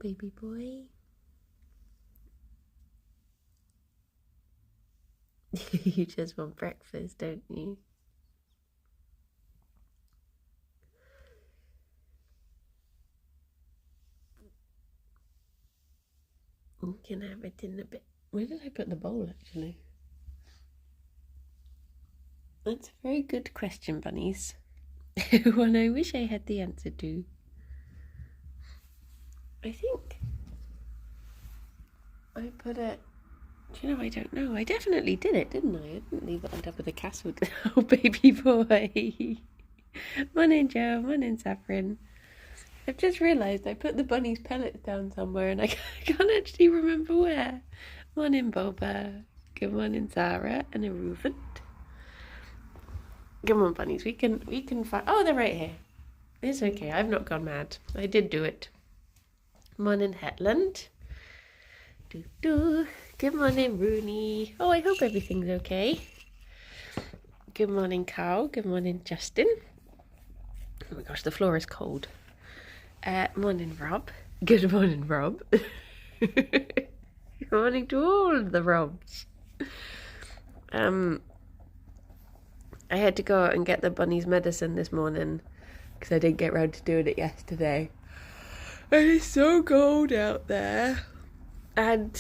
baby boy. You just want breakfast, don't you? You can have it in a bit. Where did I put the bowl, actually? That's a very good question, bunnies. One I wish I had the answer to. I think I put it... Do you know, I don't know. I definitely did it, didn't I? I didn't leave it on top of the castle. Oh, baby boy. Morning, Joe. Morning, Saffron. I've just realised I put the bunny's pellets down somewhere and I can't actually remember where. Morning, Boba. Good morning, Zara and Aruvant. Come on, bunnies. We can find... Oh, they're right here. It's okay. I've not gone mad. I did do it. Morning, Hetland. Good morning, Rooney. Oh, I hope everything's okay. Good morning, Carl. Good morning, Justin. Oh my gosh, the floor is cold. Morning, Rob. Good morning, Rob. Good morning to all the Robs. I had to go out and get the bunny's medicine this morning because I didn't get round to doing it yesterday. And it's so cold out there. And,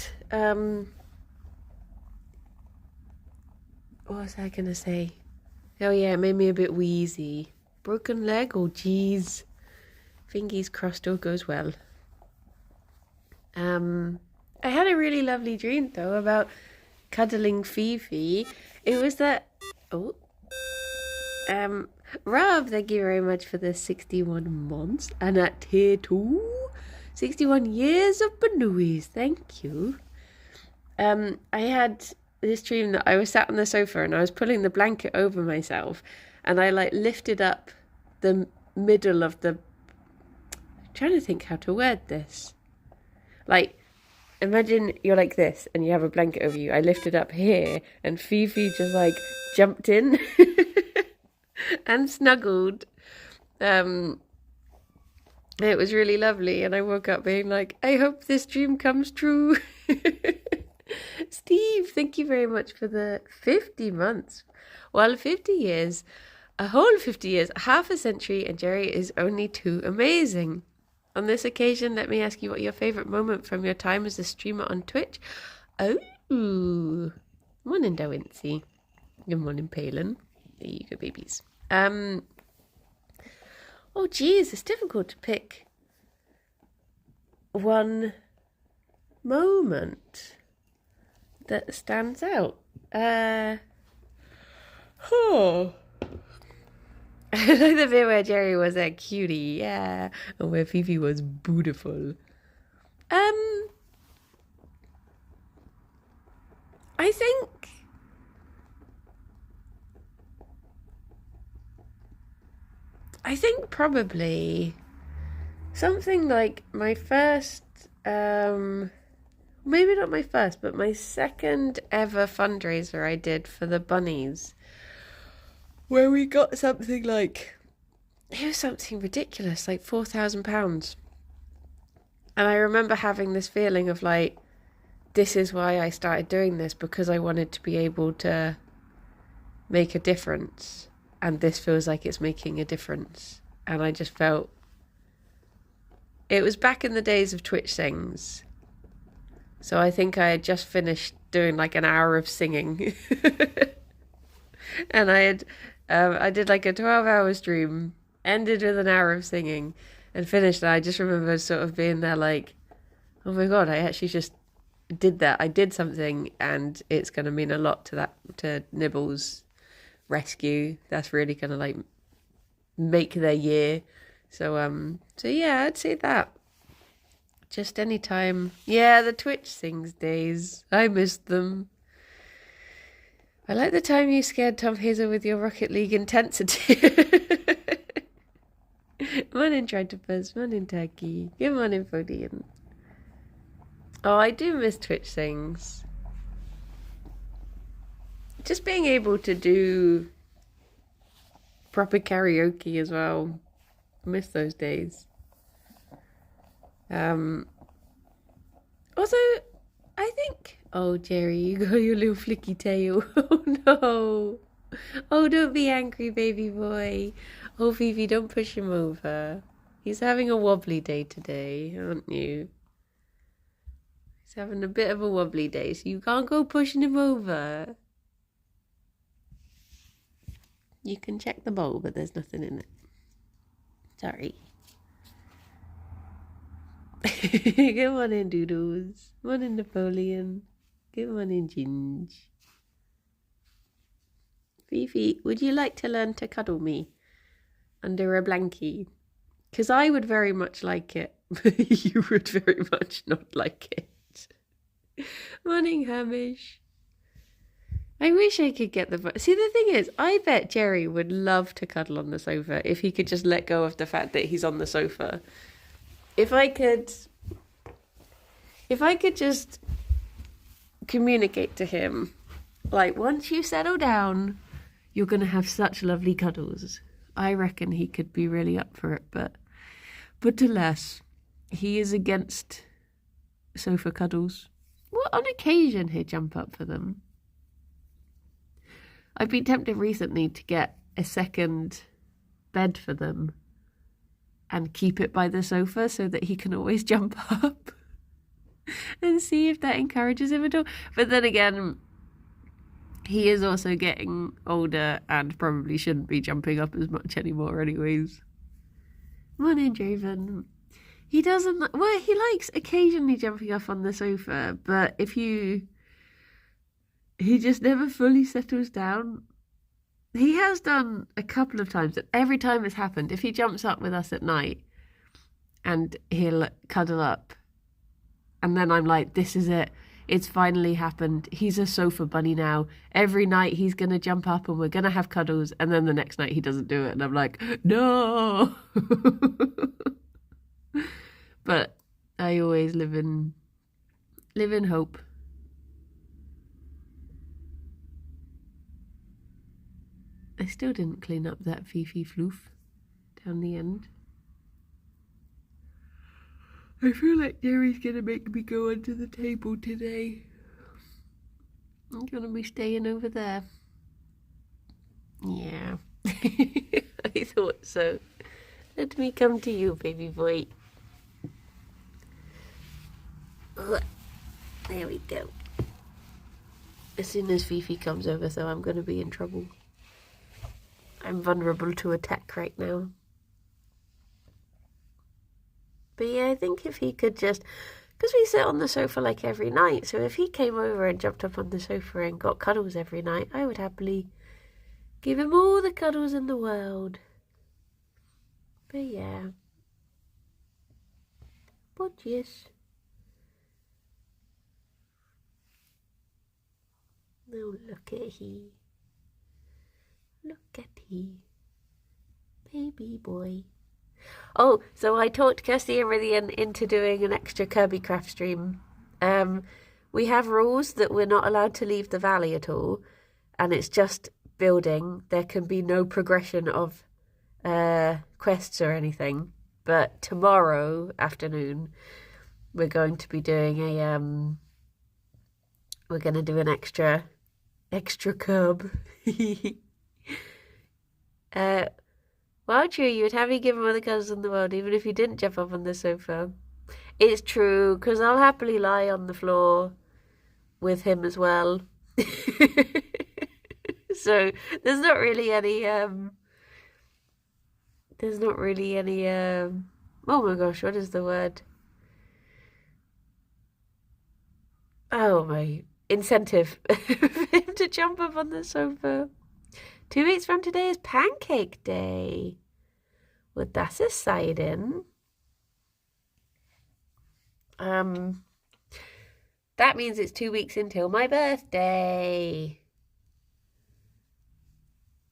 what was I going to say? Oh yeah, it made me a bit wheezy. Broken leg? Oh jeez. Fingers crossed all goes well. I had a really lovely dream though about cuddling Fifi. It was that... Oh. Rob, thank you very much for the 61 months. And at tier 2, 61 years of Banooies. Thank you. I had this dream that I was sat on the sofa and I was pulling the blanket over myself and I like lifted up the middle of the... I'm trying to think how to word this. Like, imagine you're like this and you have a blanket over you. I lifted up here and Fifi just like jumped in and snuggled. It was really lovely and I woke up being like, I hope this dream comes true. Steve, thank you very much for the 50 months. Well, 50 years, a whole 50 years, half a century, and Gerry is only too amazing. On this occasion, let me ask you what your favourite moment from your time as a streamer on Twitch. Oh, morning, Dawincy. Good morning, Palin. There you go, babies. Oh, geez, it's difficult to pick one moment that stands out. I like the bit where Gerry was a cutie, yeah, and where Fifi was beautiful. I think probably something like my first, maybe not my first, but my second ever fundraiser I did for the bunnies, where we got something like, it was something ridiculous, like £4,000. And I remember having this feeling of like, this is why I started doing this, because I wanted to be able to make a difference. And this feels like it's making a difference. And I just felt... It was back in the days of Twitch Sings. So I think I had just finished doing like an hour of singing. And I did like a 12-hour stream, ended with an hour of singing, and finished. And I just remember sort of being there like, oh my God, I actually just did that. I did something and it's going to mean a lot to Nibbles' rescue. That's really going to like make their year. So yeah, I'd say that. Just any time. Yeah, the Twitch Sings days. I missed them. I like the time you scared Tom Hazel with your Rocket League intensity. Morning, Tritopus. Morning, Turkey. Good morning, Fodian. Oh, I do miss Twitch Sings. Just being able to do proper karaoke as well. I miss those days. Also, I think... Oh, Gerry, you got your little flicky tail. Oh, no. Oh, don't be angry, baby boy. Oh, Fifi, don't push him over. He's having a wobbly day today, aren't you? He's having a bit of a wobbly day, so you can't go pushing him over. You can check the bowl, but there's nothing in it. Sorry. Good morning, Doodles. Morning, Napoleon. Good morning, Ginge. Fifi, would you like to learn to cuddle me under a blankie? Because I would very much like it, but you would very much not like it. Morning, Hamish. I wish I could get the... See, the thing is, I bet Gerry would love to cuddle on the sofa if he could just let go of the fact that he's on the sofa. If I could just communicate to him, like, once you settle down, you're going to have such lovely cuddles. I reckon he could be really up for it, but alas, he is against sofa cuddles. Well, on occasion he'd jump up for them. I've been tempted recently to get a second bed for them and keep it by the sofa so that he can always jump up and see if that encourages him at all. But then again, he is also getting older and probably shouldn't be jumping up as much anymore anyways. Morning, Draven. He doesn't... Well, he likes occasionally jumping up on the sofa, but he just never fully settles down. He has done a couple of times, and every time it's happened, if he jumps up with us at night and he'll cuddle up, and then I'm like, this is it. It's finally happened. He's a sofa bunny now. Every night he's going to jump up and we're going to have cuddles, and then the next night he doesn't do it, and I'm like, no! But I always live in hope. I still didn't clean up that Fifi floof down the end. I feel like Gerry's gonna make me go under the table today. I'm gonna be staying over there. Yeah. I thought so. Let me come to you, baby boy. There we go. As soon as Fifi comes over, though, I'm gonna be in trouble. I'm vulnerable to attack right now. But yeah, I think if he could just... Because we sit on the sofa like every night, so if he came over and jumped up on the sofa and got cuddles every night, I would happily give him all the cuddles in the world. But yeah. But yes. Oh, look at he. Look at he. Baby boy. Oh, so I talked Kirsty and Rithian into doing an extra Kirby Craft stream. We have rules that we're not allowed to leave the valley at all, and it's just building. There can be no progression of quests or anything. But tomorrow afternoon, we're going to be doing we're going to do an extra curb. Well, true, you would have me give him all the cuddles in the world, even if you didn't jump up on the sofa. It's true, because I'll happily lie on the floor with him as well. So, there's not really any, oh my gosh, what is the word? Oh my, incentive for him to jump up on the sofa. 2 weeks from today is Pancake Day. Well, that's exciting. That means it's 2 weeks until my birthday.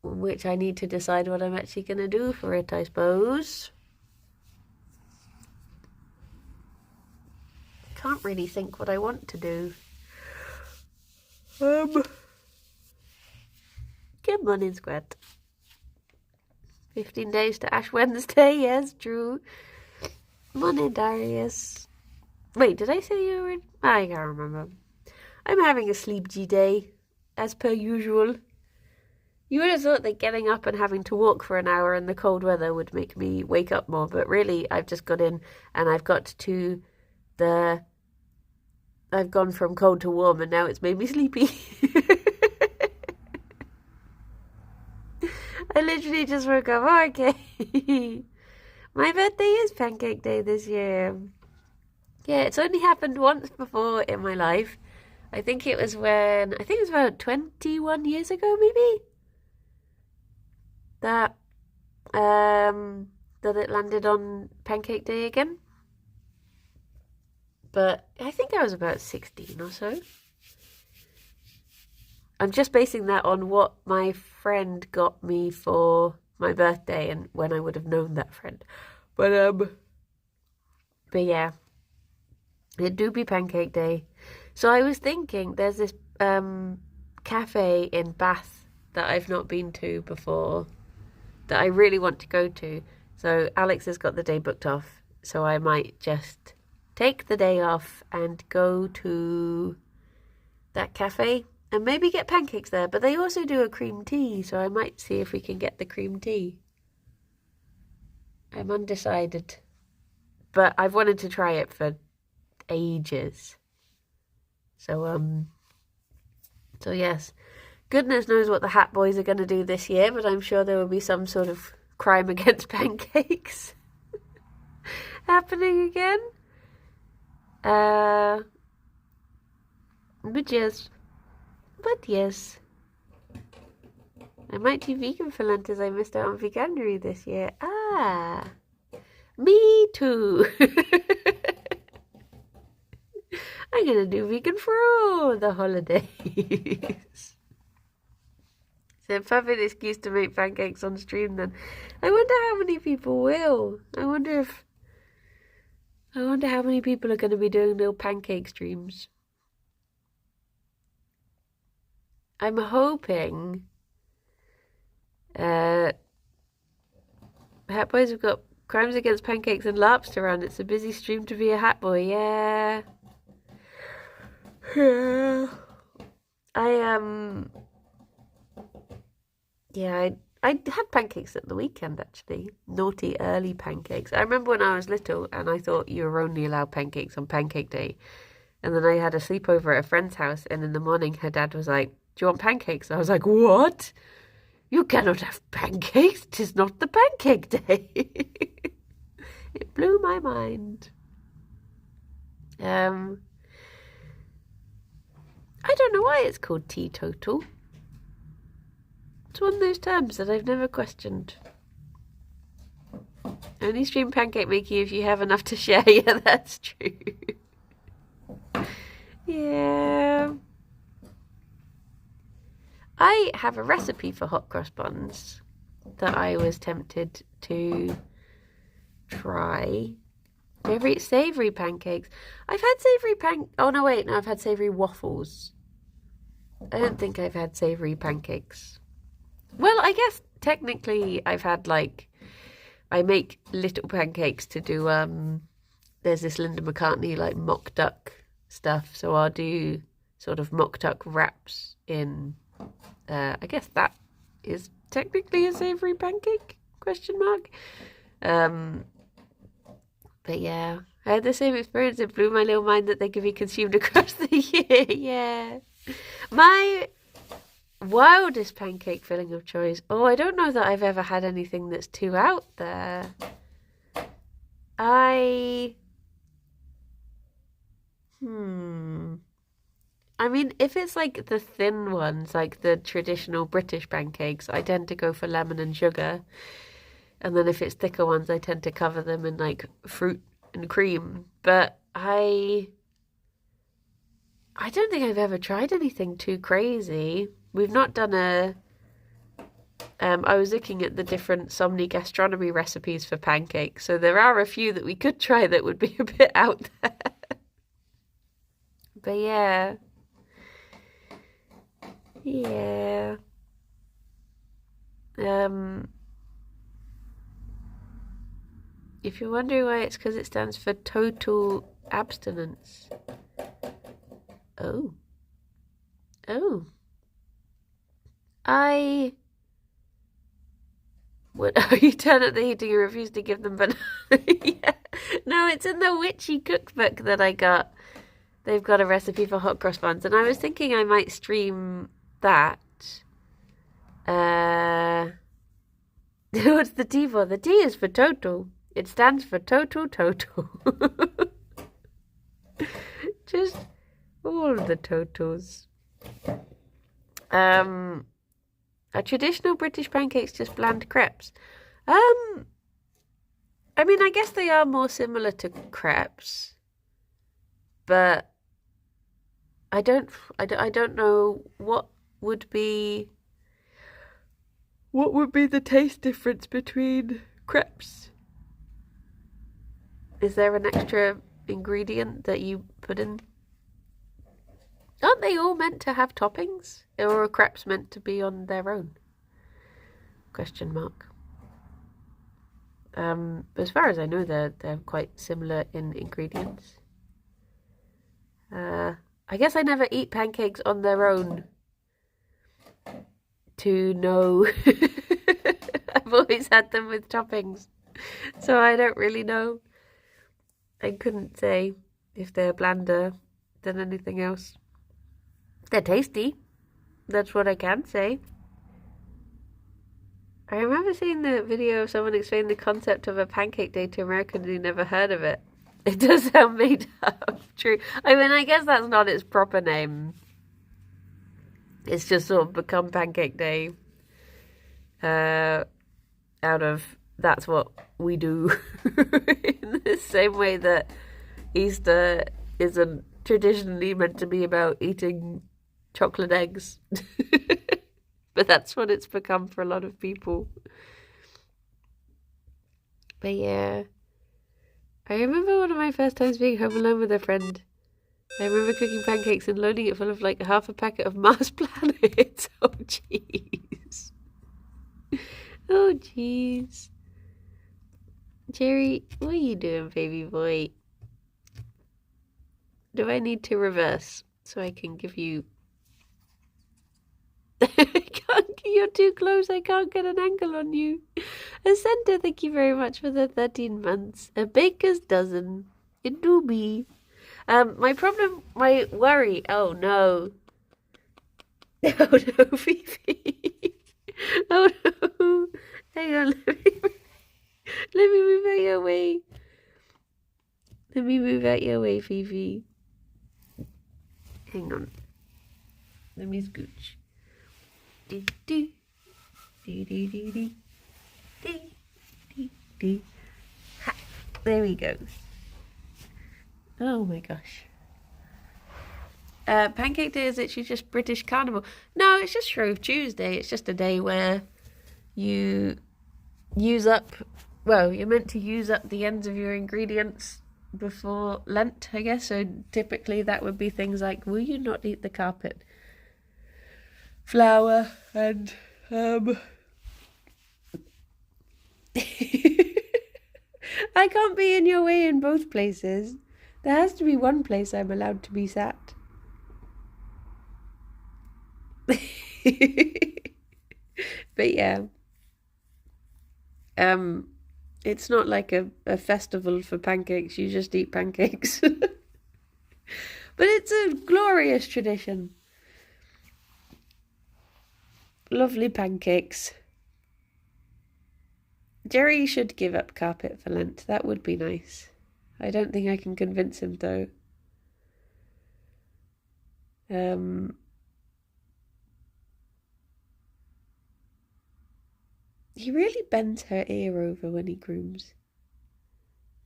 Which I need to decide what I'm actually going to do for it, I suppose. Can't really think what I want to do. Good morning, Squid. 15 days to Ash Wednesday, yes, true. Morning, Darius. Wait, did I say you were in? I can't remember. I'm having a sleepy day, as per usual. You would have thought that getting up and having to walk for an hour in the cold weather would make me wake up more, but really, I've just got in and I've got to the... I've gone from cold to warm and now it's made me sleepy. I literally just woke up. Oh, okay. My birthday is Pancake Day this year. Yeah, it's only happened once before in my life. I think it was about 21 years ago, maybe, that that it landed on Pancake Day again. But I think I was about 16 or so. I'm just basing that on what my friend got me for my birthday and when I would have known that friend. But yeah, it do be Pancake Day. So I was thinking there's this cafe in Bath that I've not been to before that I really want to go to. So Alex has got the day booked off, so I might just take the day off and go to that cafe and maybe get pancakes there. But they also do a cream tea, so I might see if we can get the cream tea. I'm undecided, but I've wanted to try it for ages. So yes, goodness knows what the Hat Boys are going to do this year, but I'm sure there will be some sort of crime against pancakes happening again. But yes, I might do vegan for Lent as I missed out on veganuary this year. Ah, me too. I'm gonna do vegan for all the holidays. So perfect excuse to make pancakes on stream then. I wonder how many people will. I wonder how many people are going to be doing little pancake streams. I'm hoping Hat Boys have got crimes against pancakes and LARPs to run. It's a busy stream to be a Hat Boy, yeah. Yeah. I had pancakes at the weekend, actually. Naughty early pancakes. I remember when I was little and I thought you were only allowed pancakes on Pancake Day. And then I had a sleepover at a friend's house, and in the morning her dad was like, "Do you want pancakes?" I was like, "What? You cannot have pancakes. 'Tis not the Pancake Day." It blew my mind. I don't know why it's called teetotal. It's one of those terms that I've never questioned. Only stream pancake making if you have enough to share. Yeah, that's true. Yeah. I have a recipe for hot cross buns that I was tempted to try. Savoury pancakes. I've had savoury Oh, no, wait. No, I've had savoury waffles. I don't think I've had savoury pancakes. Well, I guess technically I've had, like, I make little pancakes to do, there's this Linda McCartney, like, mock duck stuff. So I'll do sort of mock duck wraps in, I guess that is technically a savoury pancake, question mark. But yeah, I had the same experience. It blew my little mind that they can be consumed across the year. Yeah. My wildest pancake filling of choice. Oh, I don't know that I've ever had anything that's too out there. I mean, if it's like the thin ones, like the traditional British pancakes, I tend to go for lemon and sugar. And then if it's thicker ones, I tend to cover them in like fruit and cream. But I don't think I've ever tried anything too crazy. We've not done I was looking at the different Somni gastronomy recipes for pancakes, so there are a few that we could try that would be a bit out there. But yeah. Yeah. If you're wondering why, it's because it stands for total abstinence. Oh. What? Oh, you turn up the heating and refuse to give them banana. Yeah. No, it's in the witchy cookbook that I got. They've got a recipe for hot cross buns, and I was thinking I might stream that. What's the T for? The T is for total. It stands for total. Just all the totals. Are traditional British pancakes just bland crepes? I mean, I guess they are more similar to crepes, but I don't know what would be the taste difference between crepes. Is there an extra ingredient that you put in? Aren't they all meant to have toppings? Or are crepes meant to be on their own? Question mark. As far as I know, they're quite similar in ingredients. I guess I never eat pancakes on their own to know. I've always had them with toppings, so I don't really know. I couldn't say if they're blander than anything else. They're tasty. That's what I can say. I remember seeing the video of someone explaining the concept of a pancake day to Americans who never heard of it. It does sound made up. True. I mean, I guess that's not its proper name. It's just sort of become Pancake Day. Out of that's what we do. In the same way that Easter isn't traditionally meant to be about eating chocolate eggs. But that's what it's become for a lot of people. But yeah, I remember one of my first times being home alone with a friend. I remember cooking pancakes and loading it full of like half a packet of Mars planets. Oh jeez. Oh jeez. Gerry, what are you doing, baby boy? Do I need to reverse so I can give you... You're too close, I can't get an angle on you. Ascenta, thank you very much for the 13 months. A baker's dozen. It do be. My worry, oh no. Oh no, Fifi. Oh no. Hang on, let me move out your way. Let me move out your way, Fifi. Hang on. Let me scooch. Ha, there we go. Oh my gosh. Pancake Day is actually just British Carnival. No, it's just Shrove Tuesday. It's just a day where you use up, well, you're meant to use up the ends of your ingredients before Lent, I guess. So typically that would be things like, will you not eat the carpet? Flour and I can't be in your way in both places. There has to be one place I'm allowed to be sat. But yeah. It's not like a festival for pancakes, you just eat pancakes. But it's a glorious tradition. Lovely pancakes. Gerry should give up carpet for Lent. That would be nice. I don't think I can convince him though. He really bends her ear over when he grooms.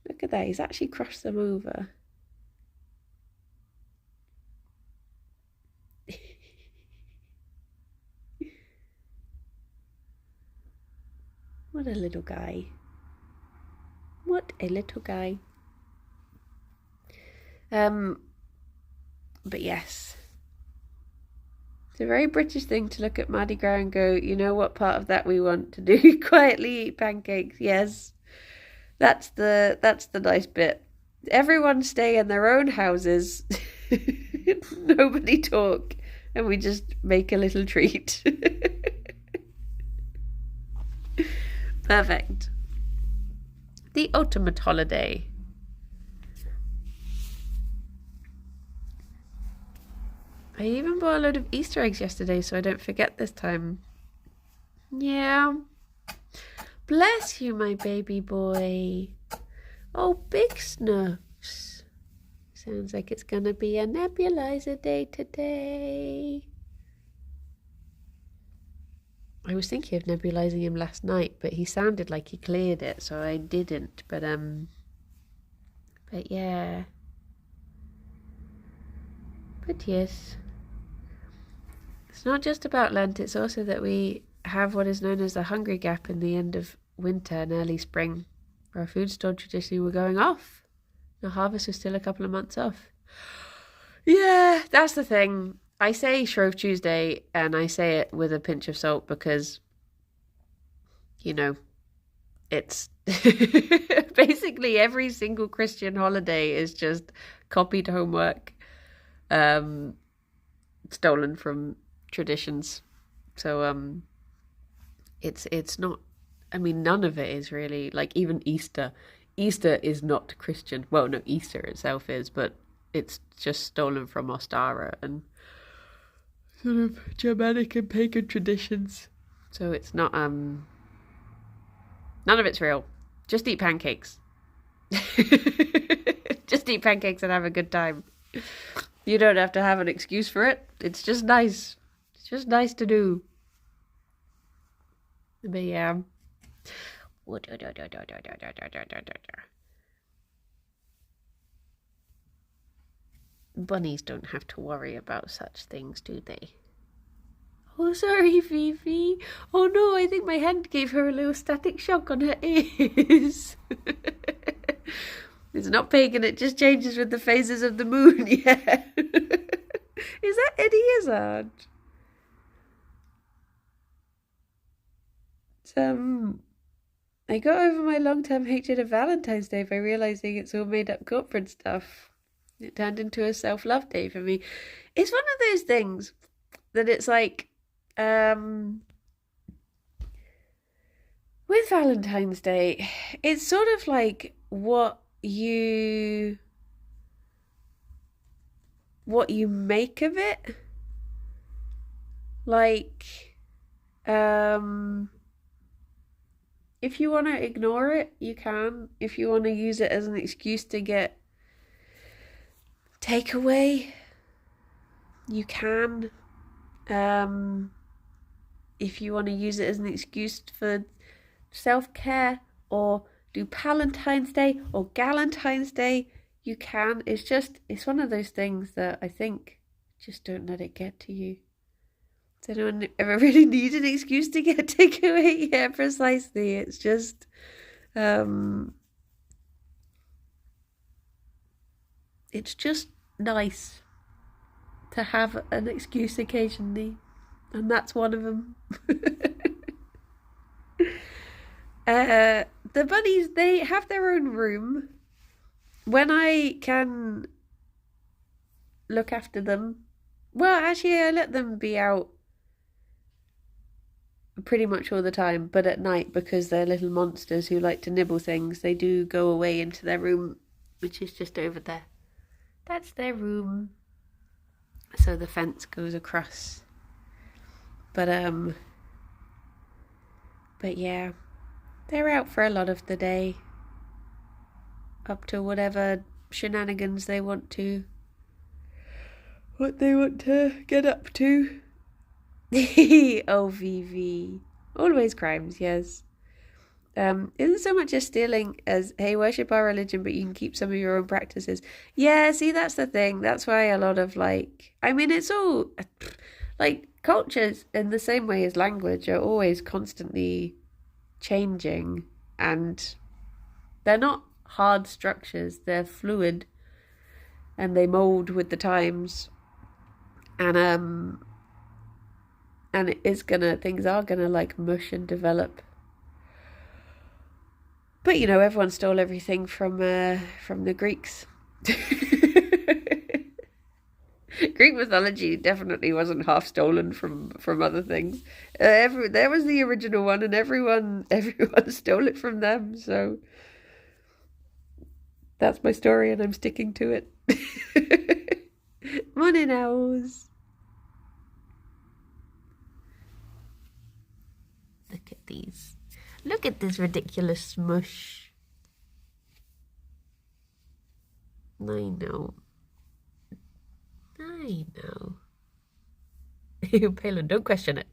Look at that, he's actually crossed them over. What a little guy. What a little guy. But yes. It's a very British thing to look at Mardi Gras and go, you know what part of that we want to do? Quietly eat pancakes. Yes. That's the nice bit. everyone stay in their own houses. Nobody talk. And we just make a little treat. Perfect. The ultimate holiday. I even bought a load of Easter eggs yesterday so I don't forget this time. Yeah. Bless you, my baby boy. Oh, big Snuffs. Sounds like it's gonna be a nebulizer day today. I was thinking of nebulizing him last night, but he sounded like he cleared it, so I didn't. But yeah. But yes. It's not just about Lent, it's also that we have what is known as the hungry gap in the end of winter and early spring. Our food store traditionally were going off. The harvest was still a couple of months off. Yeah, that's the thing. I say Shrove Tuesday, and I say it with a pinch of salt because, you know, it's basically every single Christian holiday is just copied homework, stolen from traditions. So it's not. I mean, none of it is really like even Easter. Easter is not Christian. Well, no, Easter itself is, but it's just stolen from Ostara and sort of Germanic and pagan traditions. So it's not none of it's real. Just eat pancakes. Just eat pancakes and have a good time. You don't have to have an excuse for it. It's just nice. It's just nice to do. But yeah. Bunnies don't have to worry about such things, do they? Oh, sorry, Fifi. Oh no, I think my hand gave her a little static shock on her ears. It's not pagan, it just changes with the phases of the moon, yeah. Is that Eddie Izzard? I got over my long-term hatred of Valentine's Day by realising it's all made-up corporate stuff. It turned into a self-love day for me. It's one of those things that it's like, with Valentine's Day, it's sort of like what you make of it. Like, if you want to ignore it, you can. If you want to use it as an excuse to get takeaway, you can. If you want to use it as an excuse for self-care or do Palentine's Day or Galentine's Day, you can. It's one of those things that I think just don't let it get to you. Does anyone ever really need an excuse to get takeaway? Yeah, precisely. It's just, it's just nice to have an excuse occasionally, and that's one of them. The bunnies, they have their own room. When I can look after them, well, actually, I let them be out pretty much all the time, but at night, because they're little monsters who like to nibble things, they do go away into their room, which is just over there. That's their room. So the fence goes across. But yeah, they're out for a lot of the day, up to whatever shenanigans they want to, what they want to get up to. Oh, Vivi. Always crimes, yes. Isn't so much as stealing as, hey, worship our religion, but you can keep some of your own practices. Yeah, see, that's the thing. That's why a lot of, like, I mean, it's all, like, cultures in the same way as language are always constantly changing, and they're not hard structures. They're fluid, and they mold with the times. And things are gonna like mush and develop. But everyone stole everything from the Greeks. Greek mythology definitely wasn't half stolen from other things. There was the original one, and everyone stole it from them. So that's my story, and I'm sticking to it. Morning owls. Look at these. Look at this ridiculous smush. I know. Palin, don't question it.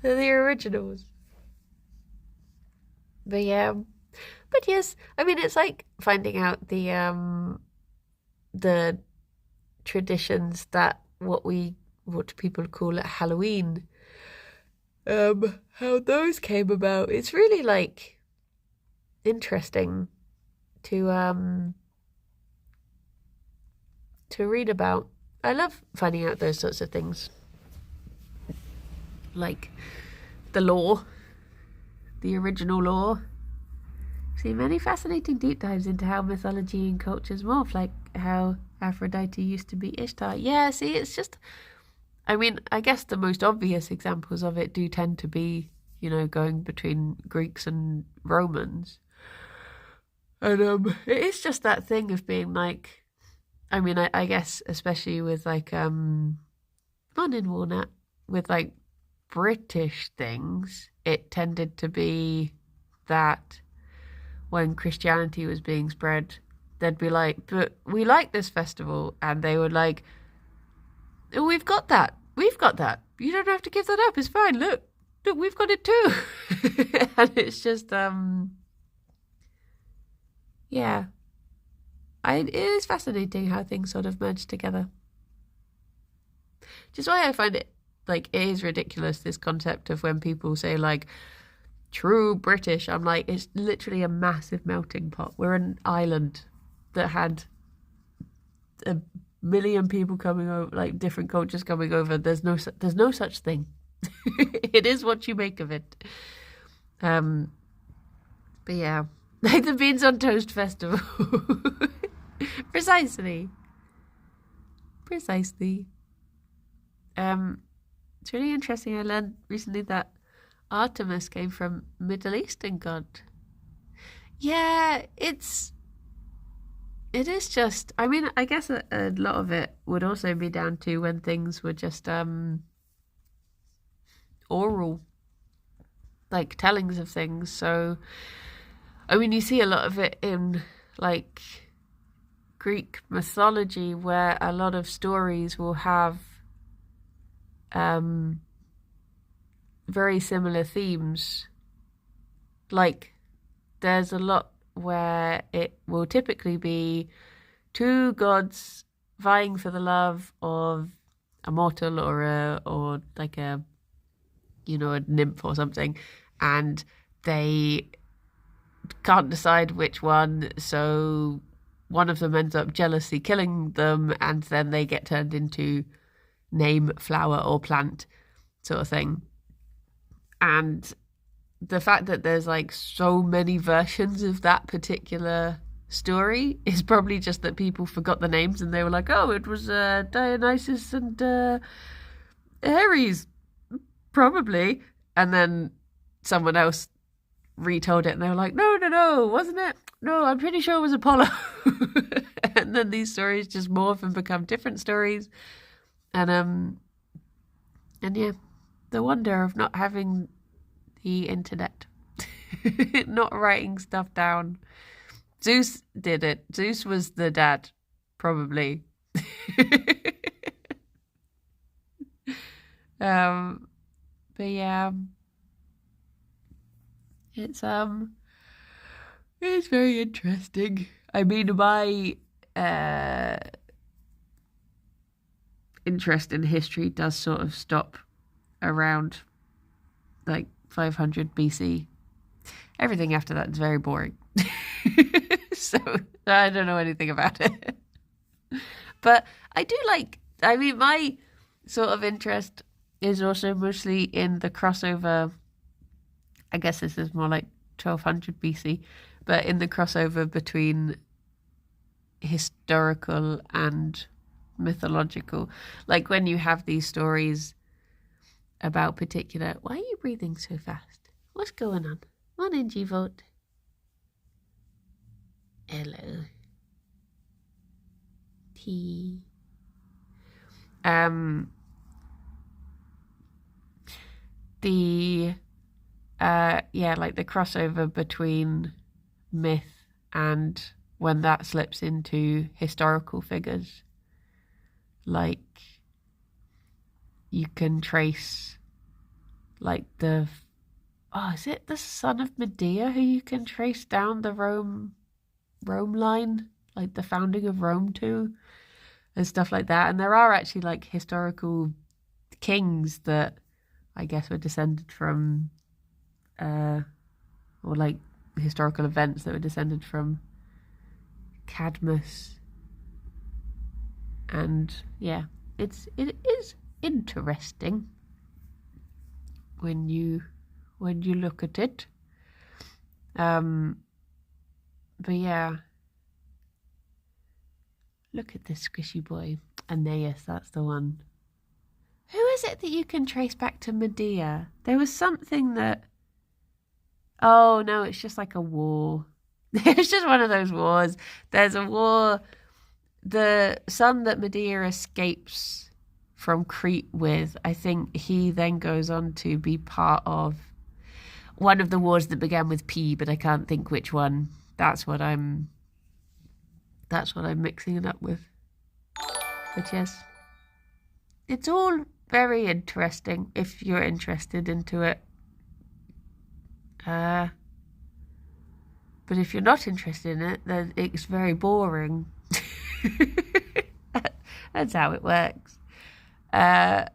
They're the originals. But yeah. But yes, I mean, it's like finding out the traditions that what people call it Halloween. How those came about. It's really like interesting to read about. I love finding out those sorts of things, like the lore, the original lore. See many fascinating deep dives into how mythology and cultures morph, like how Aphrodite used to be Ishtar. Yeah, see, it's just, I mean, I guess the most obvious examples of it do tend to be, going between Greeks and Romans. And it is just that thing of being like, I mean, I guess especially with like Morning Walnut, with like British things, it tended to be that when Christianity was being spread, they'd be like, but we like this festival, and they would like, oh, we've got that, you don't have to give that up, it's fine, look, we've got it too. And it's just yeah, it is fascinating how things sort of merge together. Which is why I find it, like, it is ridiculous, this concept of when people say, like, true British. I'm like, it's literally a massive melting pot. We're an island that had a million people coming over, like, different cultures coming over. There's no such thing. It is what you make of it. But yeah. Like the Beans on Toast Festival. Precisely. It's really interesting. I learned recently that Artemis came from Middle Eastern god. Yeah, it is just, I mean, I guess a lot of it would also be down to when things were just oral, like tellings of things. So I mean, you see a lot of it in like Greek mythology, where a lot of stories will have very similar themes. Like there's a lot where it will typically be two gods vying for the love of a mortal or like a nymph or something, and they can't decide which one, so one of them ends up jealously killing them, and then they get turned into name, flower or plant sort of thing. And the fact that there's like so many versions of that particular story is probably just that people forgot the names and they were like, oh, it was Dionysus and Ares, probably. And then someone else retold it and they were like, no, wasn't it? No, I'm pretty sure it was Apollo. And then these stories just morph and become different stories. And yeah, the wonder of not having the internet, not writing stuff down. Zeus did it. Zeus was the dad, probably. But yeah, it's very interesting. I mean, my interest in history does sort of stop around like 500 BC. Everything after that is very boring. So I don't know anything about it. But I do like, I mean, my sort of interest is also mostly in the crossover I guess this is more like 1200 BC, but in the crossover between historical and mythological, like when you have these stories about particular... Why are you breathing so fast? What's going on? Morning, G-Vote. Hello. Tea. Like the crossover between myth and when that slips into historical figures, like you can trace like is it the son of Medea who you can trace down the Rome line, like the founding of Rome to, and stuff like that. And there are actually like historical kings that I guess were descended from or like historical events that were descended from Cadmus. And yeah, it is interesting when you look at it. But yeah, look at this squishy boy. Aeneas, that's the one. Who is it that you can trace back to Medea? There was something that... Oh, no, it's just like a war. It's just one of those wars. There's a war. The son that Medea escapes from Crete with, I think he then goes on to be part of one of the wars that began with P, but I can't think which one. That's what I'm mixing it up with. But yes, it's all very interesting if you're interested into it. But if you're not interested in it, then it's very boring. That's how it works. Thank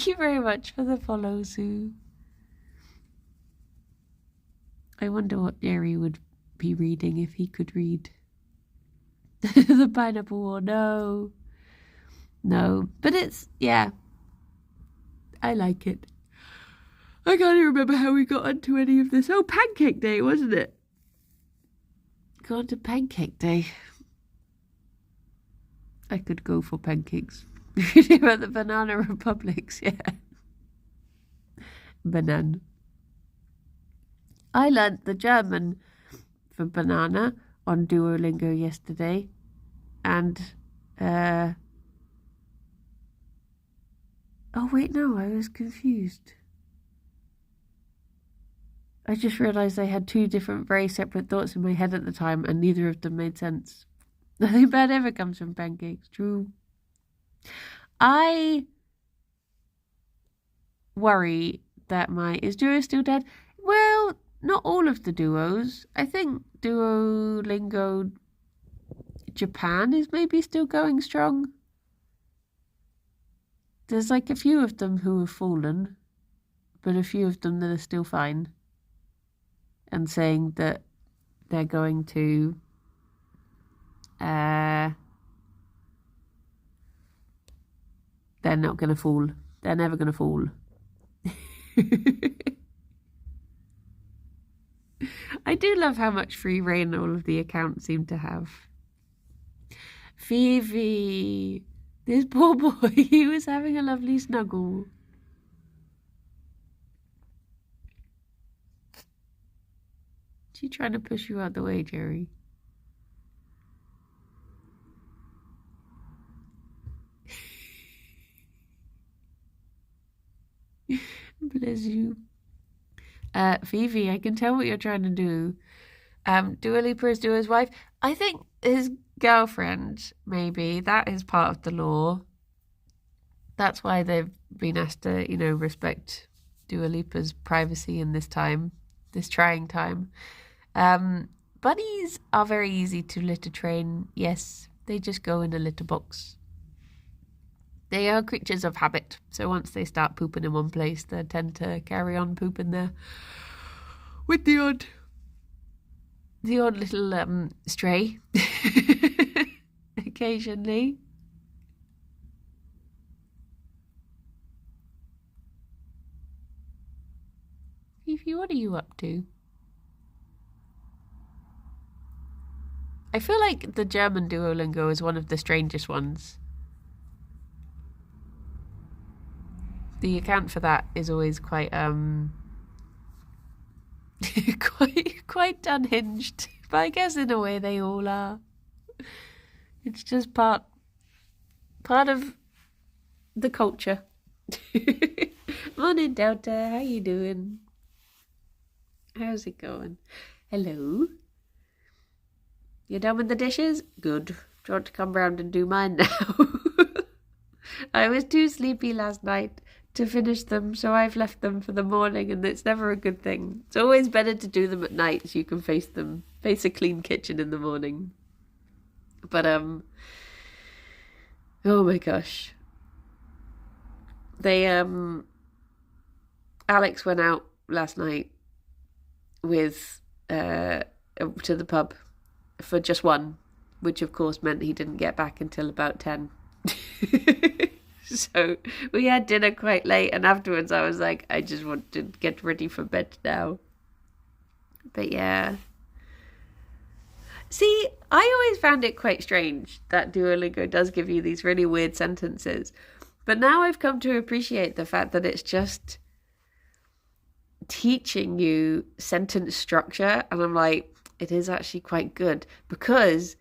you very much for the follow, Sue. I wonder what Gerry would be reading if he could read. The Pineapple War. No, but it's, yeah, I like it. I can't even remember how we got onto any of this. Oh, Pancake Day, wasn't it? Go on to Pancake Day. I could go for pancakes. About the Banana Republics, yeah. Banana. I learned the German for banana on Duolingo yesterday, and oh wait, no, I was confused. I just realised I had two different, very separate thoughts in my head at the time, and neither of them made sense. Nothing bad ever comes from pancakes. True. I worry that is Duo still dead? Well, not all of the duos. I think Duolingo Japan is maybe still going strong. There's like a few of them who have fallen, but a few of them that are still fine, and saying that they're going to they're not going to fall. They're never going to fall. I do love how much free reign all of the accounts seem to have. Phoebe, this poor boy, he was having a lovely snuggle. Is she trying to push you out the way, Gerry? Bless you. Phoebe, I can tell what you're trying to do. Dua Lipa is Dua's wife. I think his girlfriend, maybe. That is part of the law. That's why they've been asked to, respect Dua Lipa's privacy in this trying time. Bunnies are very easy to litter train. Yes, they just go in a litter box. They are creatures of habit, so once they start pooping in one place, they tend to carry on pooping there. With the odd little stray, occasionally. sleepy. What are you up to? I feel like the German Duolingo is one of the strangest ones. The account for that is always quite quite unhinged. But I guess in a way they all are. It's just part of the culture. Morning, Delta. How you doing? How's it going? Hello. You done with the dishes? Good. Do you want to come round and do mine now? I was too sleepy last night to finish them, so I've left them for the morning, and it's never a good thing. It's always better to do them at night so you can face a clean kitchen in the morning. But oh my gosh. They Alex went out last night with to the pub for just one, which of course meant he didn't get back until about 10. So we had dinner quite late, and afterwards I was like, I just want to get ready for bed now. But yeah. See, I always found it quite strange that Duolingo does give you these really weird sentences. But now I've come to appreciate the fact that it's just teaching you sentence structure. And I'm like, it is actually quite good, because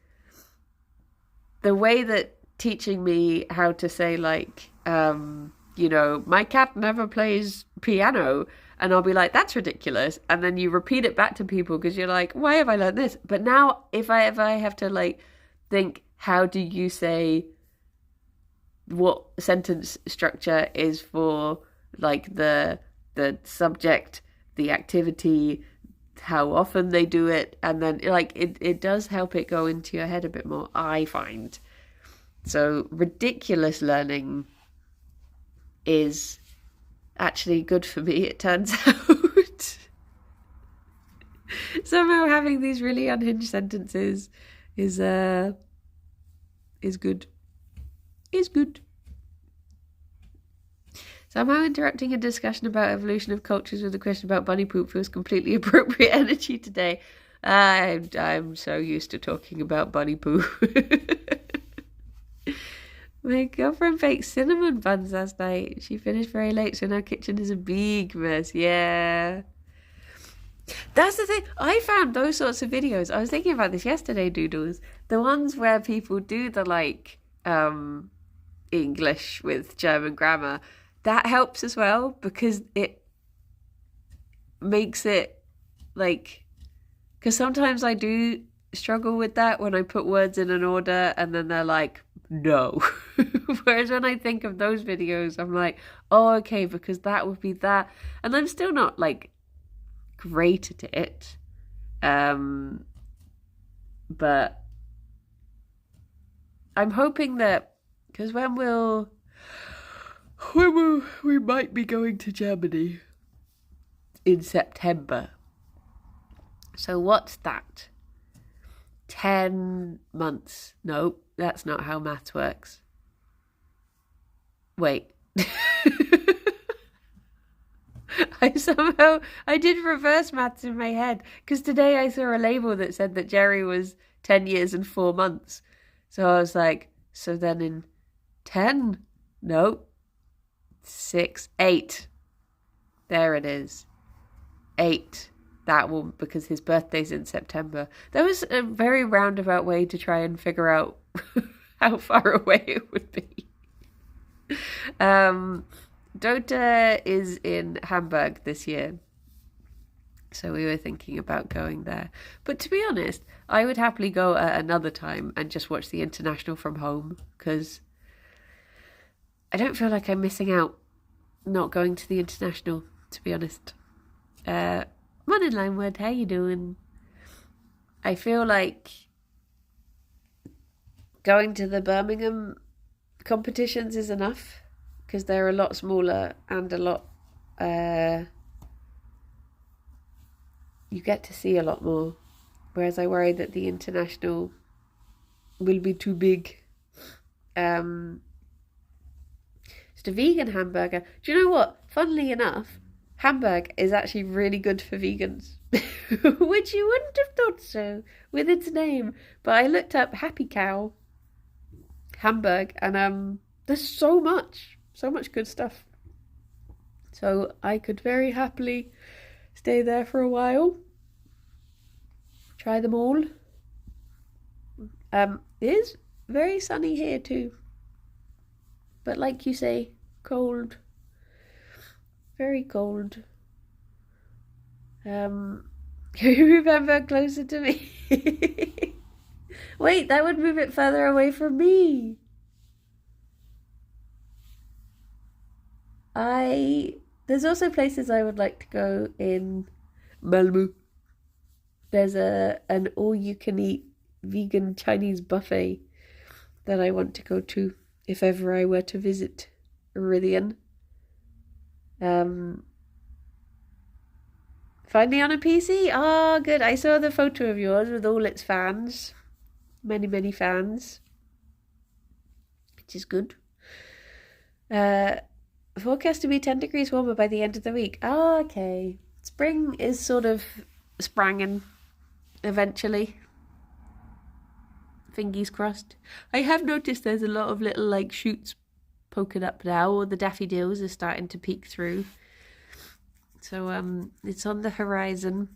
the way that teaching me how to say, like, my cat never plays piano, and I'll be like, that's ridiculous, and then you repeat it back to people because you're like, why have I learned this? But now if I have to like think, how do you say what sentence structure is for like the subject, the activity, how often they do it, and then like it does help it go into your head a bit more, I find. So ridiculous learning is actually good for me, it turns out. Somehow having these really unhinged sentences is good. Is good. Somehow interrupting a discussion about evolution of cultures with a question about bunny poop feels completely appropriate energy today. I'm so used to talking about bunny poo. My girlfriend baked cinnamon buns last night. She finished very late, so now kitchen is a big mess. Yeah. That's the thing. I found those sorts of videos. I was thinking about this yesterday, Doodles. The ones where people do the like English with German grammar. That helps as well, because it makes it like, because sometimes I do struggle with that when I put words in an order and then they're like, no. Whereas when I think of those videos, I'm like, oh, okay, because that would be that. And I'm still not like great at it. But I'm hoping that, because we might be going to Germany in September. So what's that? 10 months. No, that's not how maths works. Wait. I did reverse maths in my head, because today I saw a label that said that Gerry was 10 years and 4 months. So I was like, so then in 10? No. 6, 8. There it is. 8. That one, because his birthday's in September. That was a very roundabout way to try and figure out how far away it would be. Dota is in Hamburg this year, so we were thinking about going there. But to be honest, I would happily go at another time and just watch the international from home, because I don't feel like I'm missing out not going to the international, to be honest. Morning, Limewood, how you doing? I feel like going to the Birmingham competitions is enough, because they're a lot smaller and a lot you get to see a lot more, whereas I worry that the international will be too big. It's a vegan hamburger. Do you know what? Funnily enough, Hamburg is actually really good for vegans, which you wouldn't have thought so with its name. But I looked up Happy Cow Hamburg, and there's so much good stuff. So I could very happily stay there for a while, try them all. It is very sunny here too, but like you say, cold, very cold. You remember closer to me? Wait, that would move it further away from me. There's also places I would like to go in Malmö. There's an all-you-can-eat vegan Chinese buffet that I want to go to if ever I were to visit Iridian. Finally on a PC? Oh, good. I saw the photo of yours with all its fans. Many, many fans. Which is good. Forecast to be 10 degrees warmer by the end of the week. Oh, okay. Spring is sort of spranging eventually. Fingers crossed. I have noticed there's a lot of little like shoots poking up now, or the daffodils are starting to peek through. So it's on the horizon.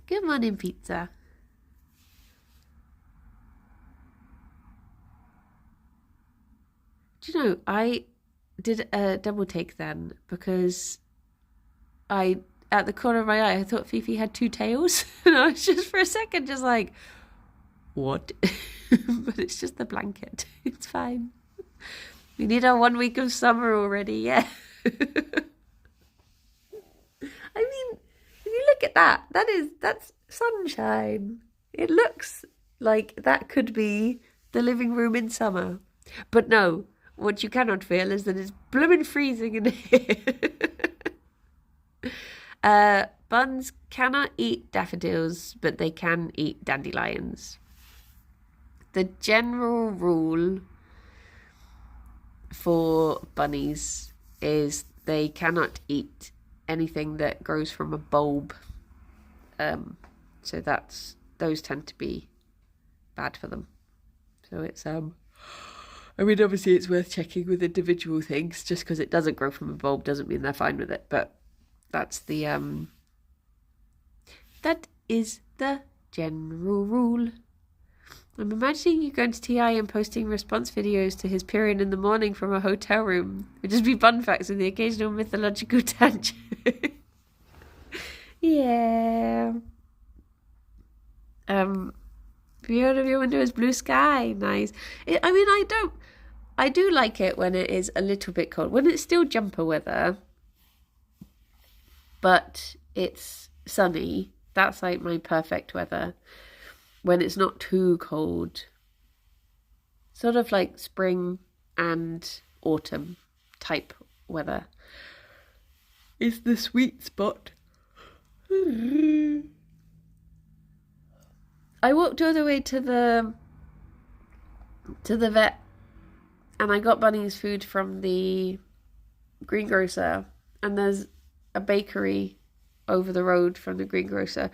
Good morning, pizza. Do you know, I did a double take then because at the corner of my eye, I thought Fifi had two tails. And I was just for a second just like, what? But it's just the blanket. It's fine. We need our 1 week of summer already, yeah. I mean, if you look at that, that's sunshine. It looks like that could be the living room in summer. But no, what you cannot feel is that it's blooming freezing in here. Buns cannot eat daffodils, but they can eat dandelions. The general rule for bunnies is they cannot eat anything that grows from a bulb. So those tend to be bad for them. So it's I mean, obviously it's worth checking with individual things. Just because it doesn't grow from a bulb doesn't mean they're fine with it. But that's the that is the general rule. I'm imagining you going to TI and posting response videos to his period in the morning from a hotel room. It would just be fun facts with the occasional mythological tangent. Yeah. View out of your window is blue sky. Nice. I do like it when it is a little bit cold. When it's still jumper weather, but it's sunny. That's like my perfect weather. When it's not too cold. Sort of like spring and autumn type weather is the sweet spot. I walked all the way to the vet and I got Bunny's food from the greengrocer, and there's a bakery over the road from the greengrocer,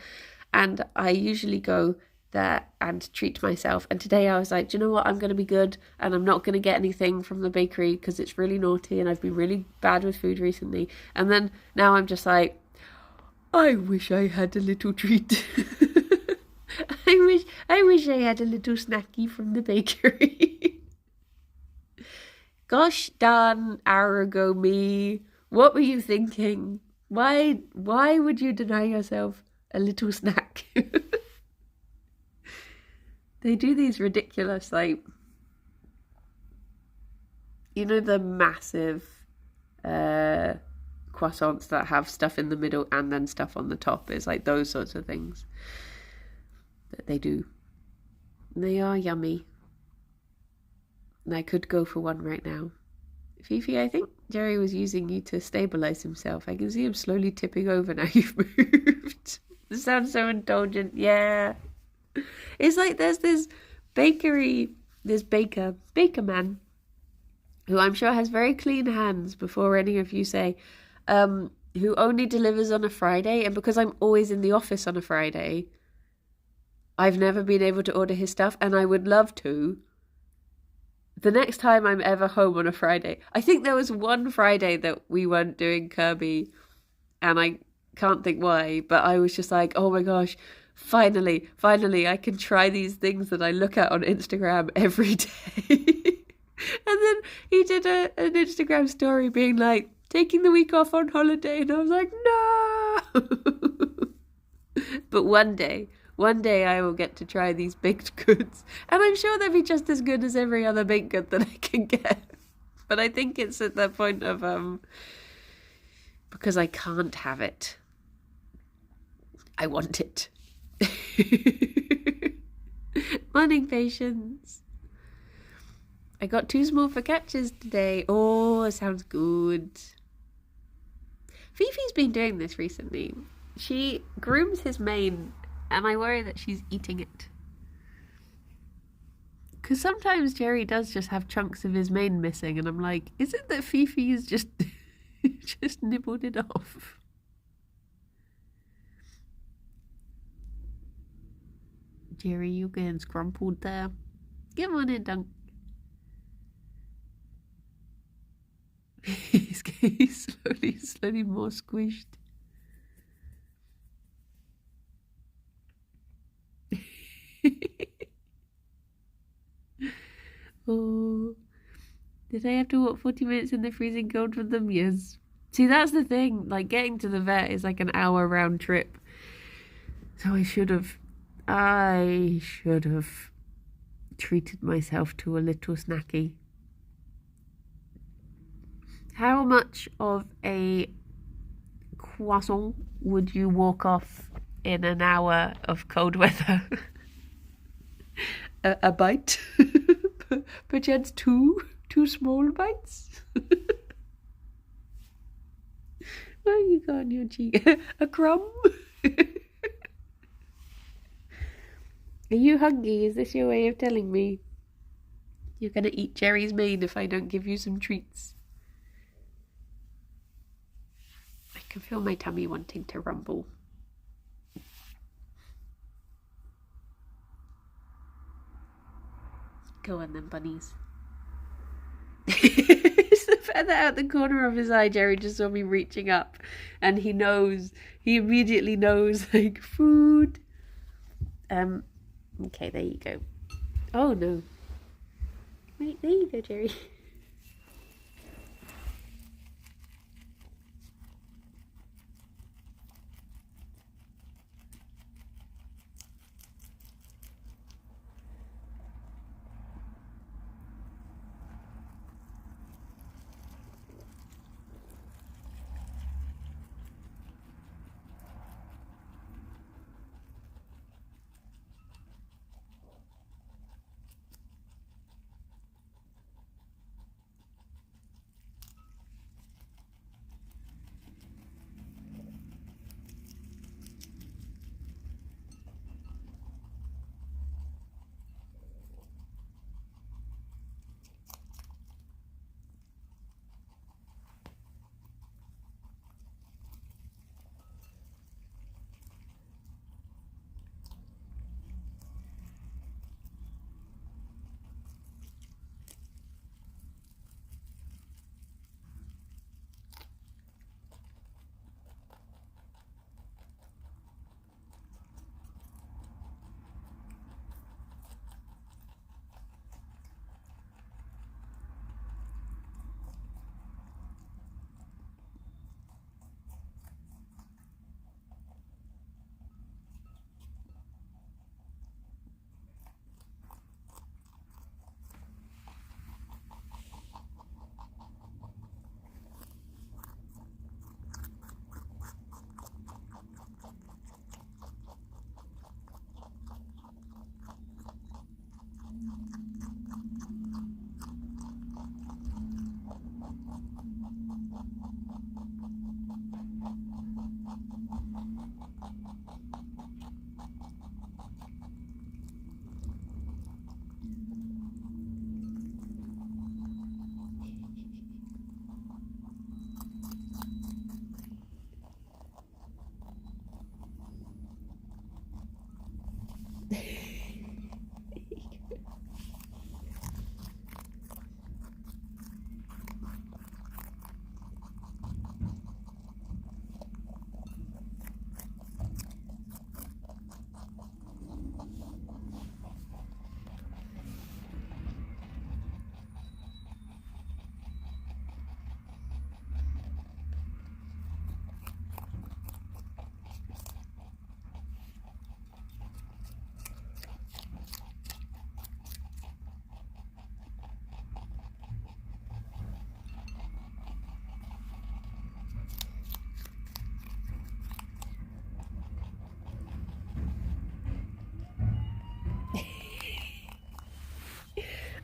and I usually go there and treat myself. And today I was like, do you know what, I'm going to be good and I'm not going to get anything from the bakery because it's really naughty and I've been really bad with food recently. And then now I'm just like, I wish I had a little treat. I wish I had a little snacky from the bakery. Gosh darn hour ago me, what were you thinking? Why would you deny yourself a little snack? They do these ridiculous, like, you know, the massive croissants that have stuff in the middle and then stuff on the top. It's like those sorts of things that they do. They are yummy. And I could go for one right now. Fifi, I think Gerry was using you to stabilize himself. I can see him slowly tipping over now you've moved. This sounds so indulgent. Yeah. It's like there's this baker man, who I'm sure has very clean hands before any of you say, who only delivers on a Friday, and because I'm always in the office on a Friday, I've never been able to order his stuff, and I would love to. The next time I'm ever home on a Friday, I think there was one Friday that we weren't doing Kirby, and I can't think why, but I was just like, oh my gosh, finally, I can try these things that I look at on Instagram every day. And then he did an Instagram story being like, taking the week off on holiday, and I was like, no. But one day I will get to try these baked goods, and I'm sure they'll be just as good as every other baked good that I can get. But I think it's at that point of because I can't have it, I want it. Morning, patience. I got 2 small focaccias today. Oh, sounds good. Fifi's been doing this recently. She grooms his mane, and I worry that she's eating it. Because sometimes Gerry does just have chunks of his mane missing, and I'm like, is it that Fifi's just just nibbled it off? Gerry, you're getting scrumpled there. Come on in, Dunk. He's getting slowly more squished. Oh, did I have to walk 40 minutes in the freezing cold with them? Yes. See, that's the thing. Like, getting to the vet is like an hour round trip. So I should have treated myself to a little snacky. How much of a croissant would you walk off in an hour of cold weather? a bite? Perchance two small bites? Where you got on your cheek? A crumb? Are you hungry? Is this your way of telling me you're going to eat Gerry's mane if I don't give you some treats? I can feel my tummy wanting to rumble. Go on then, bunnies. It's the feather out the corner of his eye. Gerry just saw me reaching up, and he immediately knows, like, food. Okay, there you go. Oh no. Wait, there you go, Gerry.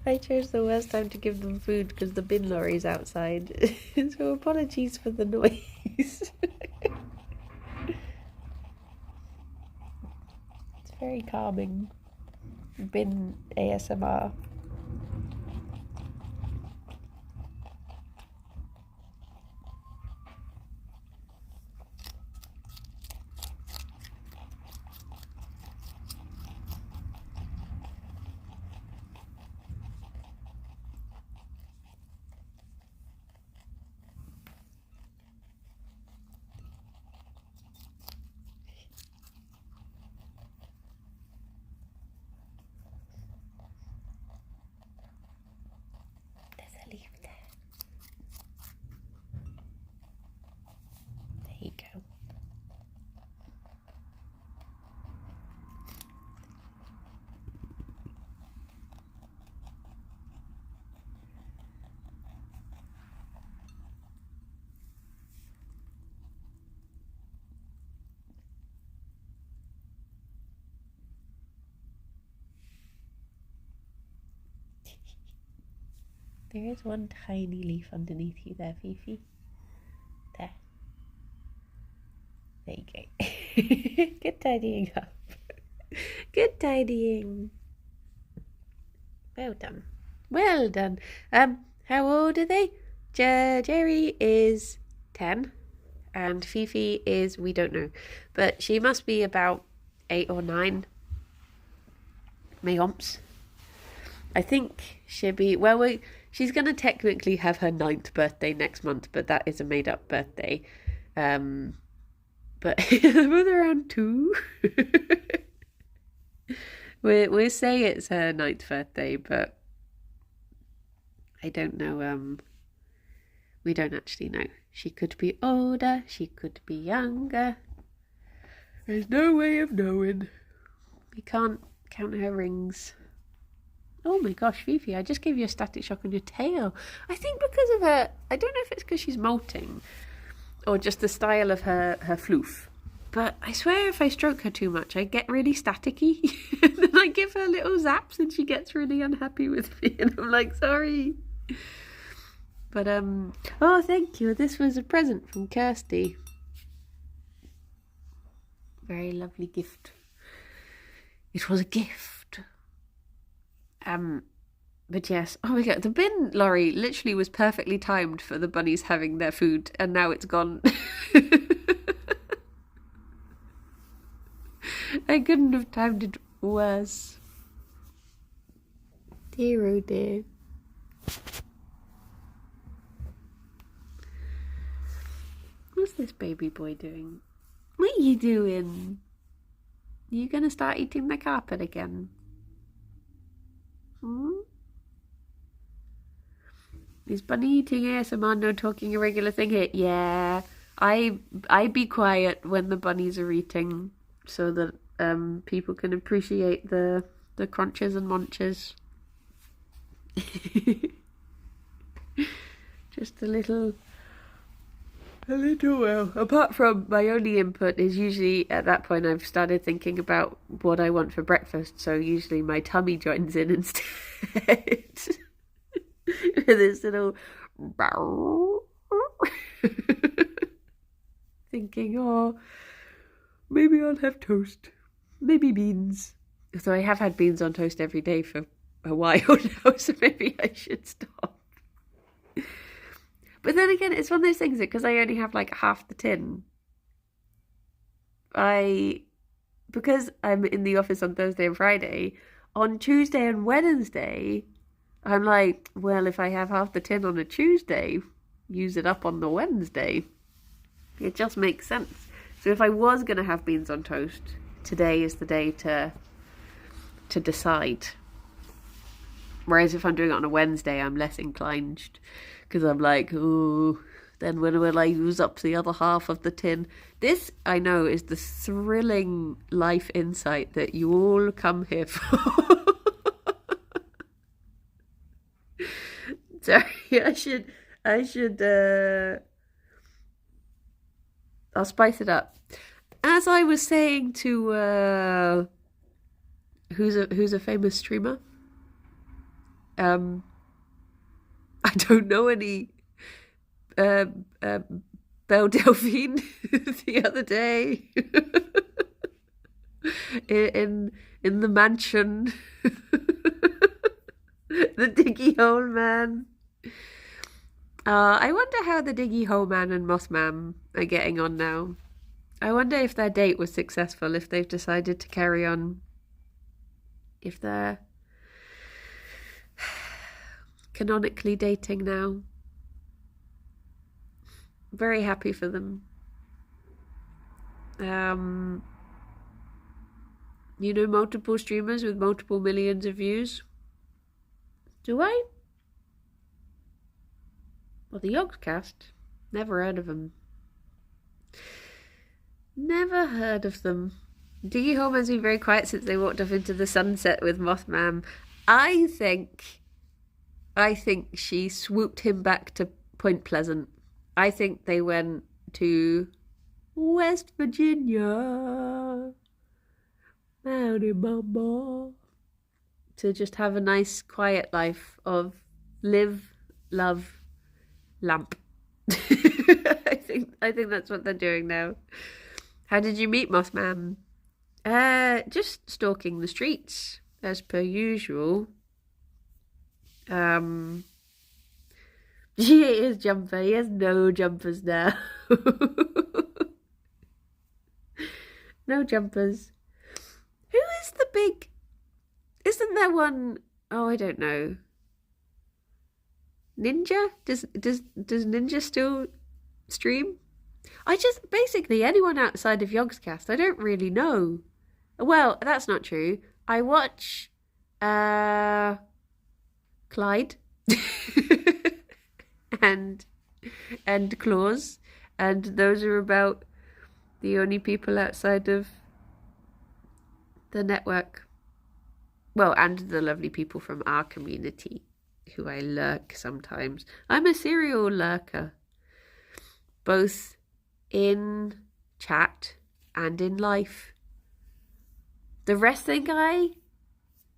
I chose the worst time to give them food because the bin lorry's outside. So apologies for the noise. It's very calming. Bin ASMR. There you go. There is one tiny leaf underneath you there, Fifi. There. There you go. Good tidying up. Good tidying. Well done. Well done. How old are they? Gerry is 10 and Fifi is, we don't know, but she must be about 8 or 9. Mayomps. I think she'll be, well, she's going to technically have her 9th birthday next month, but that is a made-up birthday. But both around 2. we say it's her 9th birthday, but I don't know. We don't actually know. She could be older, she could be younger. There's no way of knowing. We can't count her rings. Oh my gosh, Fifi, I just gave you a static shock on your tail. I think because of her, I don't know if it's because she's molting or just the style of her floof. But I swear if I stroke her too much, I get really staticky. And then I give her little zaps and she gets really unhappy with me. And I'm like, sorry. But, oh, thank you. This was a present from Kirsty. Very lovely gift. It was a gift. But yes, oh my god, the bin lorry literally was perfectly timed for the bunnies having their food, and now it's gone. I couldn't have timed it worse. Dear oh dear. What's this baby boy doing? What are you doing? Are you gonna start eating the carpet again? Is bunny eating ASMR no talking a regular thing here? Yeah, I be quiet when the bunnies are eating so that people can appreciate the crunches and munches. Just a little well. Apart from my only input is usually at that point I've started thinking about what I want for breakfast, so usually my tummy joins in instead. With this little thinking, oh, maybe I'll have toast, maybe beans. So I have had beans on toast every day for a while now, so maybe I should stop. But then again, it's one of those things that because I only have like half the tin, because I'm in the office on Thursday and Friday, on Tuesday and Wednesday, I'm like, well, if I have half the tin on a Tuesday, use it up on the Wednesday. It just makes sense. So if I was going to have beans on toast, today is the day to decide. Whereas if I'm doing it on a Wednesday, I'm less inclined because I'm like, oh, then when will I use up the other half of the tin? This, I know, is the thrilling life insight that you all come here for. Sorry, I should, I'll spice it up. As I was saying to, who's a famous streamer? I don't know any Belle Delphine the other day in the mansion. The Diggy Hole Man. I wonder how the Diggy Hole Man and Moss Man are getting on now. I wonder if their date was successful, if they've decided to carry on, if they're canonically dating now. Very happy for them. You know, multiple streamers with multiple millions of views. Do I? Well, the Yogscast. Never heard of them. Never heard of them. Diggy Home has been very quiet since they walked off into the sunset with Mothman. I think she swooped him back to Point Pleasant. I think they went to West Virginia, Mountain Mama, to just have a nice quiet life of live, love, lamp. I think that's what they're doing now. How did you meet Mothman? Just stalking the streets as per usual. He ate his jumper. He has no jumpers now. No jumpers. Who is the big? Isn't there one? Oh, I don't know. Ninja? Does Ninja still stream? I just basically anyone outside of Yogscast. I don't really know. Well, that's not true. I watch Clyde and Claus, and those are about the only people outside of the network. Well, and the lovely people from our community who I lurk sometimes. I'm a serial lurker, both in chat and in life. The wrestling guy,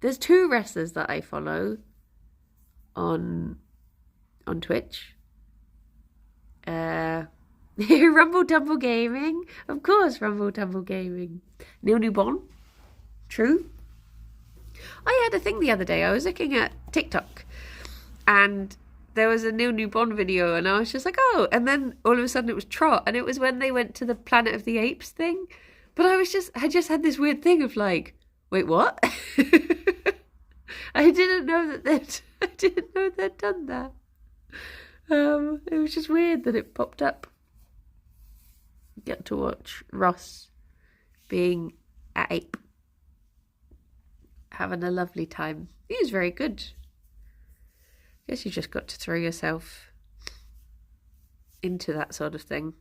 there's 2 wrestlers that I follow on Twitch. Rumble Tumble Gaming, of course, Rumble Tumble Gaming. New Bon, true. I had a thing the other day. I was looking at TikTok, and there was a New Bon video, and I was just like, oh, and then all of a sudden it was Trot, and it was when they went to the Planet of the Apes thing. But I just had this weird thing of like, wait, what? I didn't know they'd done that. It was just weird that it popped up. Get to watch Ross being an ape, having a lovely time. He was very good. I guess you just got to throw yourself into that sort of thing.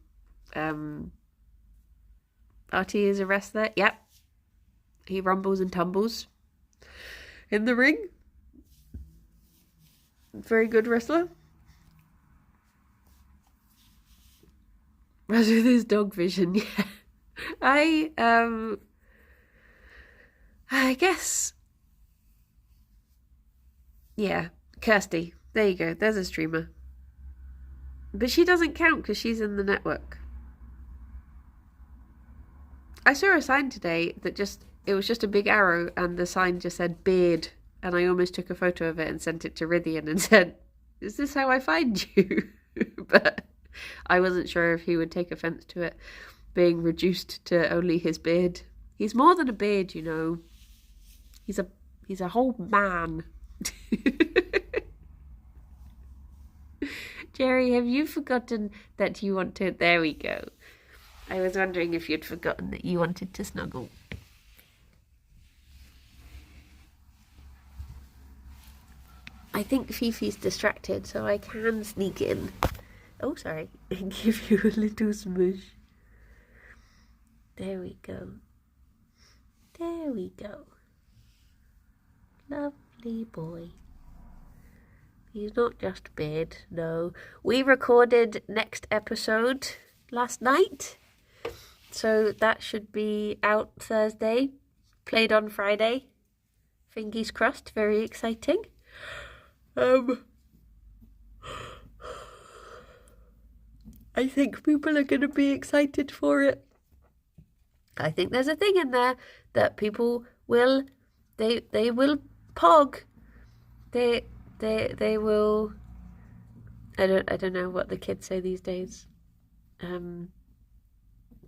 RT is a wrestler. Yep. He rumbles and tumbles in the ring. Very good wrestler. As with his dog vision, yeah. I guess, yeah, Kirsty. There you go. There's a streamer. But she doesn't count because she's in the network. I saw a sign today that it was just a big arrow and the sign just said beard. And I almost took a photo of it and sent it to Rithian and said, is this how I find you? But I wasn't sure if he would take offence to it being reduced to only his beard. He's more than a beard, you know. He's a whole man. Gerry, have you forgotten that you want to... There we go. I was wondering if you'd forgotten that you wanted to snuggle. I think Fifi's distracted, so I can sneak in. Oh, sorry. And give you a little smush. There we go. There we go. Lovely boy. He's not just a beard, no. We recorded next episode last night. So that should be out Thursday. Played on Friday. Fingers crossed. Very exciting. Um, I think people are going to be excited for it. I think there's a thing in there that people will, they will pog. They will. I don't know what the kids say these days.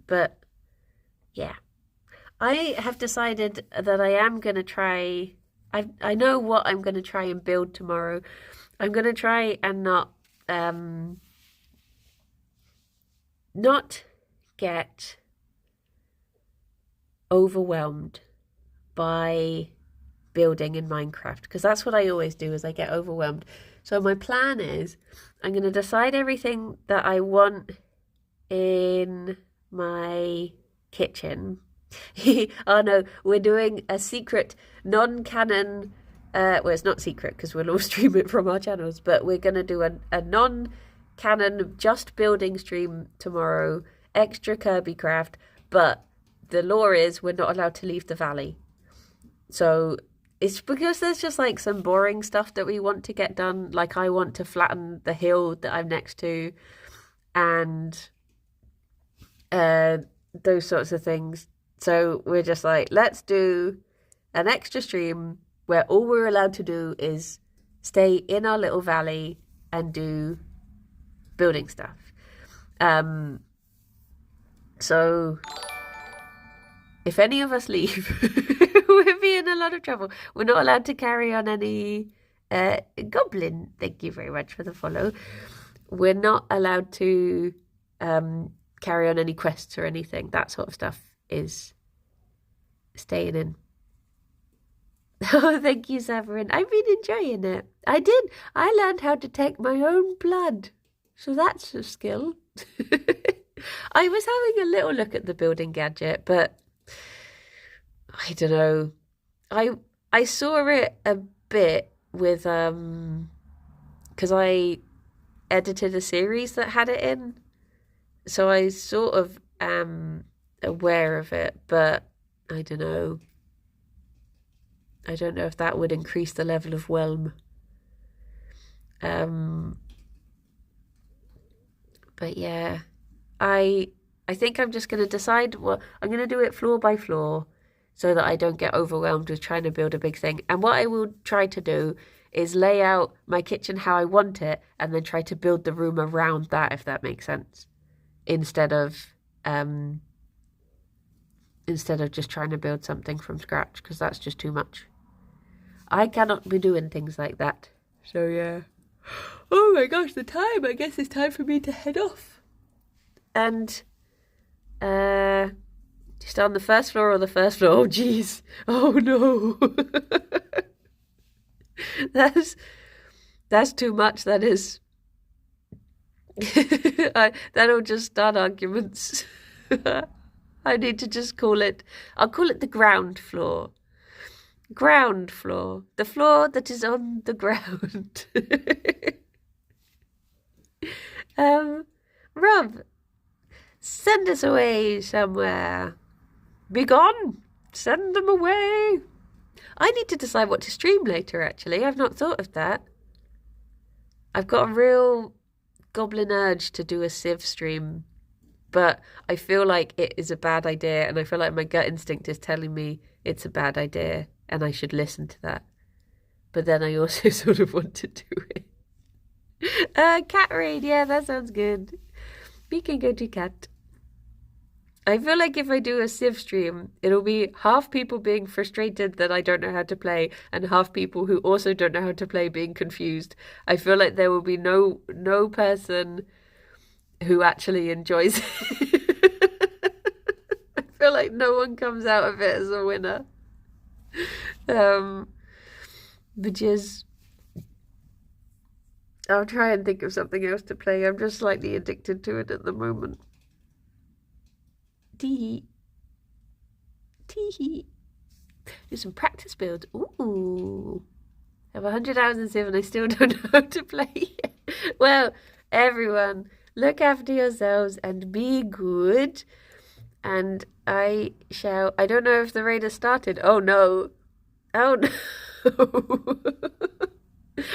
But yeah, I have decided that I am gonna try. I know what I'm gonna try and build tomorrow. I'm gonna try and not get overwhelmed by building in Minecraft, because that's what I always do, is I get overwhelmed. So my plan is I'm going to decide everything that I want in my kitchen. Oh no, we're doing a secret non-canon, well, it's not secret because we'll all stream it from our channels, but we're going to do a non-canon just building stream tomorrow, extra Kirby craft, but the law is we're not allowed to leave the valley. So it's because there's just like some boring stuff that we want to get done. Like I want to flatten the hill that I'm next to and those sorts of things. So we're just like, let's do an extra stream where all we're allowed to do is stay in our little valley and do building stuff. So if any of us leave, we'll be in a lot of trouble. We're not allowed to carry on any goblin. Thank you very much for the follow. We're not allowed to carry on any quests or anything. That sort of stuff is staying in. Oh, thank you, Severin. I've been enjoying it. I did. I learned how to take my own blood. So that's a skill. I was having a little look at the building gadget, but I don't know. I saw it a bit with because I edited a series that had it in, so I sort of am aware of it, but I don't know. I don't know if that would increase the level of whelm. But yeah, I think I'm just going to decide what I'm going to do it floor by floor so that I don't get overwhelmed with trying to build a big thing. And what I will try to do is lay out my kitchen how I want it and then try to build the room around that, if that makes sense, instead of just trying to build something from scratch, because that's just too much. I cannot be doing things like that. So yeah. Oh my gosh, the time. I guess it's time for me to head off. And just on the first floor or the first floor? Oh jeez. Oh no. That's too much, that is. That'll just start arguments. I need to just I'll call it the ground floor. Ground floor. The floor that is on the ground. Rob, send us away somewhere. Be gone. Send them away. I need to decide what to stream later, actually. I've not thought of that. I've got a real goblin urge to do a Civ stream, but I feel like it is a bad idea, and I feel like my gut instinct is telling me it's a bad idea and I should listen to that. But then I also sort of want to do it. Cat raid, yeah, that sounds good. We can go to cat. I feel like if I do a Civ stream, it'll be half people being frustrated that I don't know how to play and half people who also don't know how to play being confused. I feel like there will be no person who actually enjoys it. I feel like no one comes out of it as a winner. But yes, I'll try and think of something else to play. I'm just slightly addicted to it at the moment. Tee-hee. Tee-hee. Do some practice build. Ooh. I have 100 hours in Civ and I still don't know how to play. Well, everyone, look after yourselves and be good. And I don't know if the raid has started. Oh no. Oh no.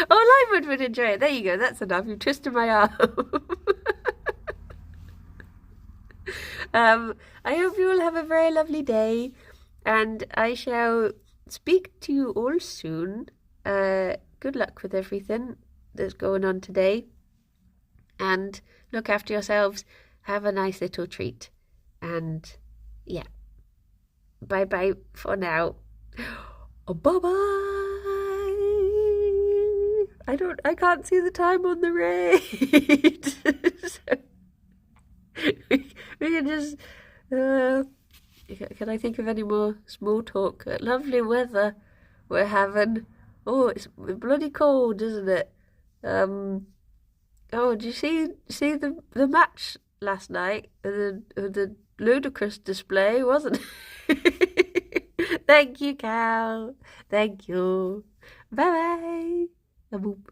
Oh, Lyman would enjoy it. There you go. That's enough. You've twisted my arm. I hope you all have a very lovely day, and I shall speak to you all soon. Good luck with everything that's going on today, and look after yourselves. Have a nice little treat, and yeah, bye bye for now. Oh, bye bye. I can't see the time on the raid. So we can just. Can I think of any more small talk? Lovely weather we're having. Oh, it's bloody cold, isn't it? Oh, did you see the match last night? The ludicrous display, wasn't it? Thank you, Cal. Thank you. Bye bye.